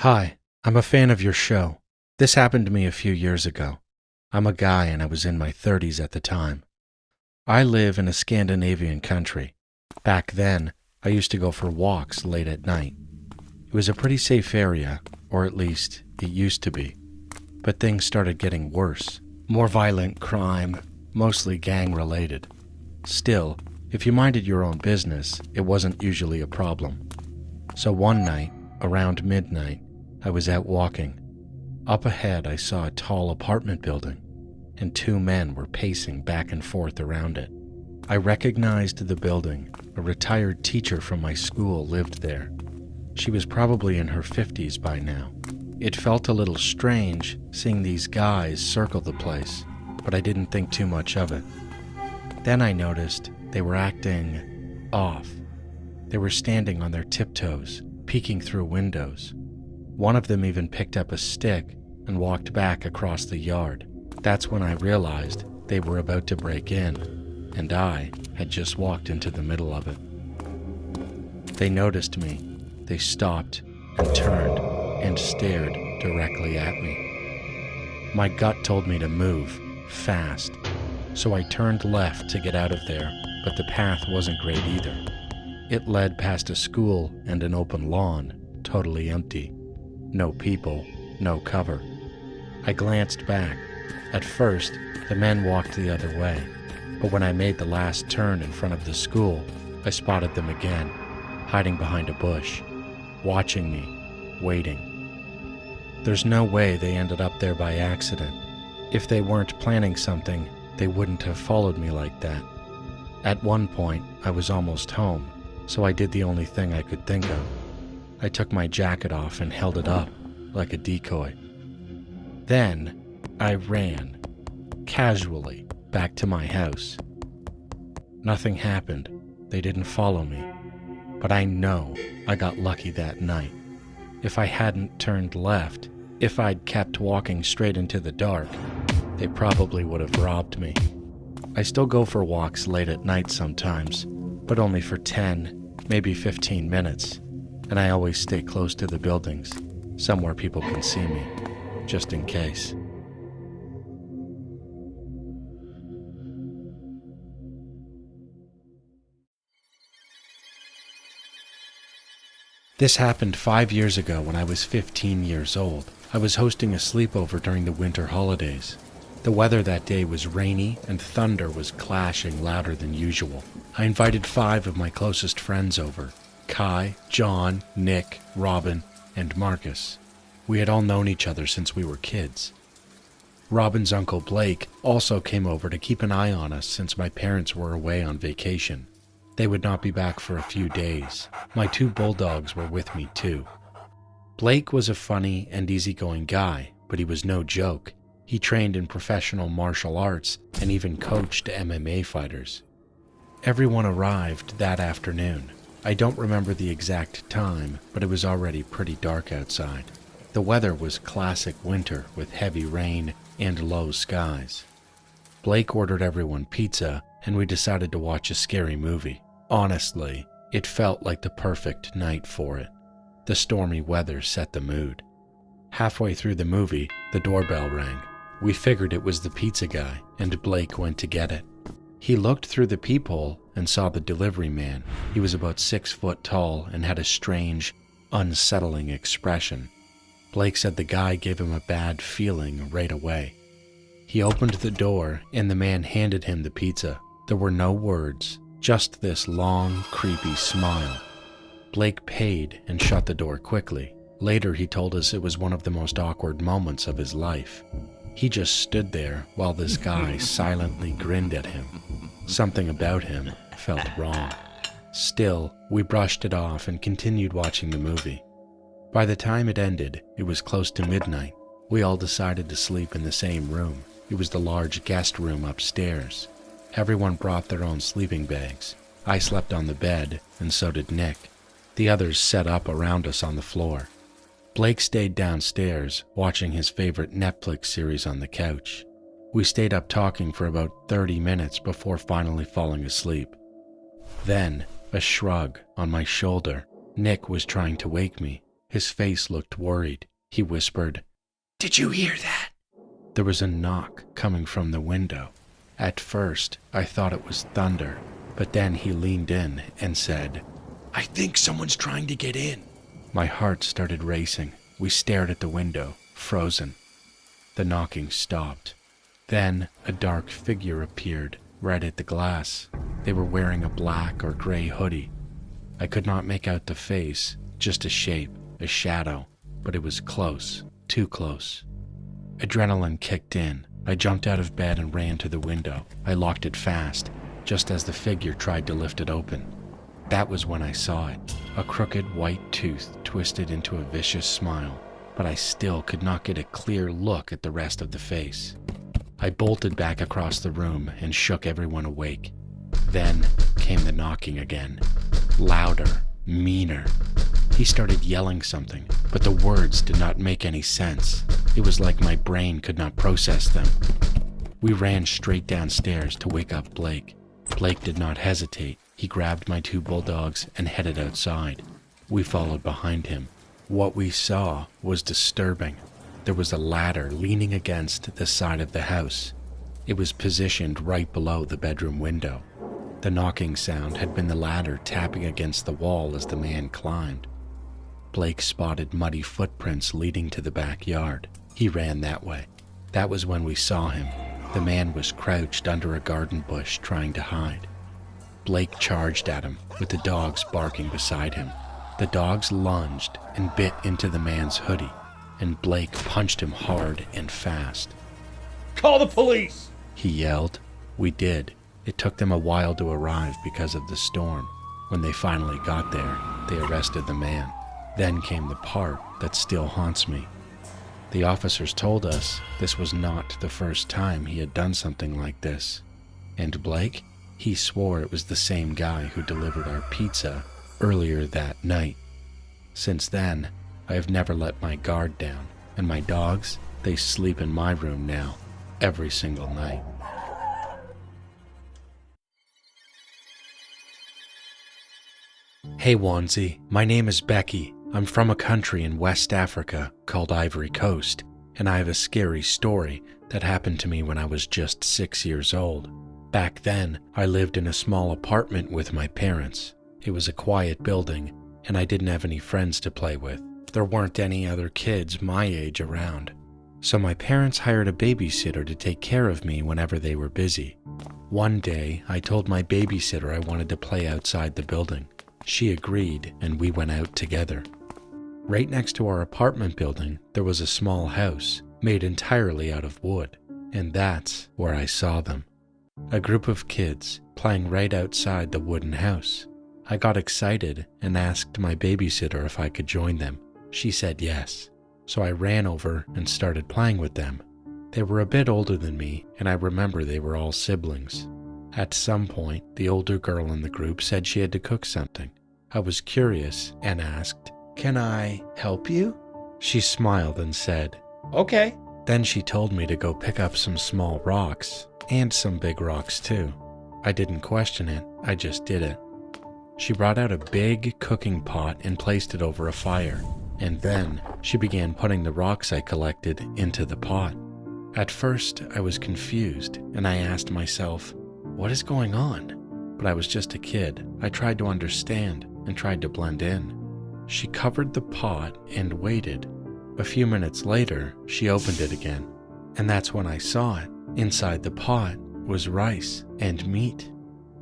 Hi, I'm a fan of your show. This happened to me a few years ago. I'm a guy and I was in my 30s at the time. I live in a Scandinavian country. Back then, I used to go for walks late at night. It was a pretty safe area, or at least it used to be. But things started getting worse. More violent crime, mostly gang-related. Still, if you minded your own business, it wasn't usually a problem. So one night, around midnight, I was out walking. Up ahead, I saw a tall apartment building, and two men were pacing back and forth around it. I recognized the building. A retired teacher from my school lived there. She was probably in her 50s by now. It felt a little strange seeing these guys circle the place, but I didn't think too much of it. Then I noticed they were acting off. They were standing on their tiptoes, peeking through windows. One of them even picked up a stick and walked back across the yard. That's when I realized they were about to break in, and I had just walked into the middle of it. They noticed me. They stopped and turned and stared directly at me. My gut told me to move, fast, so I turned left to get out of there, but the path wasn't great either. It led past a school and an open lawn, totally empty. No people, no cover. I glanced back. At first, the men walked the other way, but when I made the last turn in front of the school, I spotted them again, hiding behind a bush, watching me, waiting. There's no way they ended up there by accident. If they weren't planning something, they wouldn't have followed me like that. At one point, I was almost home, so I did the only thing I could think of. I took my jacket off and held it up, like a decoy. Then, I ran, casually, back to my house. Nothing happened. They didn't follow me. But I know I got lucky that night. If I hadn't turned left, if I'd kept walking straight into the dark, they probably would have robbed me. I still go for walks late at night sometimes, but only for 10, maybe 15 minutes. And I always stay close to the buildings, somewhere people can see me, just in case. This happened 5 years ago when I was 15 years old. I was hosting a sleepover during the winter holidays. The weather that day was rainy and thunder was clashing louder than usual. I invited 5 of my closest friends over: Kai, John, Nick, Robin, and Marcus. We had all known each other since we were kids. Robin's uncle Blake also came over to keep an eye on us since my parents were away on vacation. They would not be back for a few days. My 2 bulldogs were with me too. Blake was a funny and easygoing guy, but he was no joke. He trained in professional martial arts and even coached MMA fighters. Everyone arrived that afternoon. I don't remember the exact time, but it was already pretty dark outside. The weather was classic winter with heavy rain and low skies. Blake ordered everyone pizza, and we decided to watch a scary movie. Honestly, it felt like the perfect night for it. The stormy weather set the mood. Halfway through the movie, the doorbell rang. We figured it was the pizza guy, and Blake went to get it. He looked through the peephole and saw the delivery man. He was about 6 foot tall and had a strange, unsettling expression. Blake said the guy gave him a bad feeling right away. He opened the door and the man handed him the pizza. There were no words, just this long, creepy smile. Blake paid and shut the door quickly. Later he told us it was one of the most awkward moments of his life. He just stood there while this guy silently grinned at him. Something about him felt wrong. Still, we brushed it off and continued watching the movie. By the time it ended, it was close to midnight. We all decided to sleep in the same room. It was the large guest room upstairs. Everyone brought their own sleeping bags. I slept on the bed, and so did Nick. The others set up around us on the floor. Blake stayed downstairs, watching his favorite Netflix series on the couch. We stayed up talking for about 30 minutes before finally falling asleep. Then, a shrug on my shoulder. Nick was trying to wake me. His face looked worried. He whispered, "Did you hear that?" There was a knock coming from the window. At first, I thought it was thunder, but then he leaned in and said, "I think someone's trying to get in." My heart started racing. We stared at the window, frozen. The knocking stopped. Then a dark figure appeared right at the glass. They were wearing a black or gray hoodie. I could not make out the face, just a shape, a shadow, but it was close, too close. Adrenaline kicked in. I jumped out of bed and ran to the window. I locked it fast, just as the figure tried to lift it open. That was when I saw it, a crooked white tooth twisted into a vicious smile, but I still could not get a clear look at the rest of the face. I bolted back across the room and shook everyone awake. Then came the knocking again, louder, meaner. He started yelling something, but the words did not make any sense. It was like my brain could not process them. We ran straight downstairs to wake up Blake. Blake did not hesitate. He grabbed my 2 bulldogs and headed outside. We followed behind him. What we saw was disturbing. There was a ladder leaning against the side of the house. It was positioned right below the bedroom window. The knocking sound had been the ladder tapping against the wall as the man climbed. Blake spotted muddy footprints leading to the backyard. He ran that way. That was when we saw him. The man was crouched under a garden bush trying to hide. Blake charged at him, with the dogs barking beside him. The dogs lunged and bit into the man's hoodie, and Blake punched him hard and fast. "Call the police!" He yelled. We did. It took them a while to arrive because of the storm. When they finally got there, they arrested the man. Then came the part that still haunts me. The officers told us this was not the first time he had done something like this. And Blake? He swore it was the same guy who delivered our pizza earlier that night. Since then, I have never let my guard down, and my dogs, they sleep in my room now, every single night. Hey Wanzi, my name is Becky. I'm from a country in West Africa called Ivory Coast, and I have a scary story that happened to me when I was just 6 years old. Back then, I lived in a small apartment with my parents. It was a quiet building, and I didn't have any friends to play with. There weren't any other kids my age around. So my parents hired a babysitter to take care of me whenever they were busy. One day, I told my babysitter I wanted to play outside the building. She agreed, and we went out together. Right next to our apartment building, there was a small house made entirely out of wood, and that's where I saw them. A group of kids playing right outside the wooden house. I got excited and asked my babysitter if I could join them. She said yes, so I ran over and started playing with them. They were a bit older than me, and I remember they were all siblings. At some point, the older girl in the group said she had to cook something. I was curious and asked, "Can I help you?" She smiled and said, "Okay." Then she told me to go pick up some small rocks, and some big rocks too. I didn't question it, I just did it. She brought out a big cooking pot and placed it over a fire, and then she began putting the rocks I collected into the pot. At first, I was confused, and I asked myself, what is going on? But I was just a kid. I tried to understand and tried to blend in. She covered the pot and waited. A few minutes later, she opened it again, and that's when I saw it. Inside the pot was rice and meat,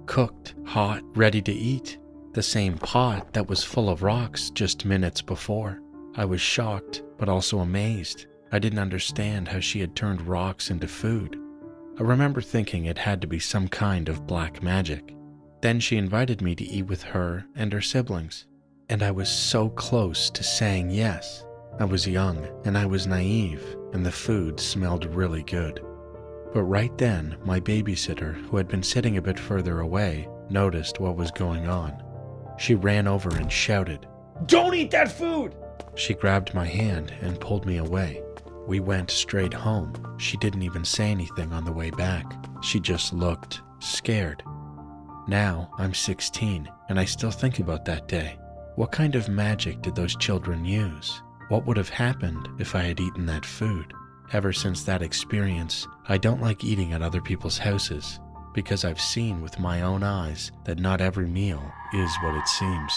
cooked, hot, ready to eat. The same pot that was full of rocks just minutes before. I was shocked, but also amazed. I didn't understand how she had turned rocks into food. I remember thinking it had to be some kind of black magic. Then she invited me to eat with her and her siblings, and I was so close to saying yes. I was young, and I was naive, and the food smelled really good. But right then, my babysitter, who had been sitting a bit further away, noticed what was going on. She ran over and shouted, "Don't eat that food!" She grabbed my hand and pulled me away. We went straight home. She didn't even say anything on the way back. She just looked scared. Now I'm 16, and I still think about that day. What kind of magic did those children use? What would have happened if I had eaten that food? Ever since that experience, I don't like eating at other people's houses, because I've seen with my own eyes that not every meal is what it seems.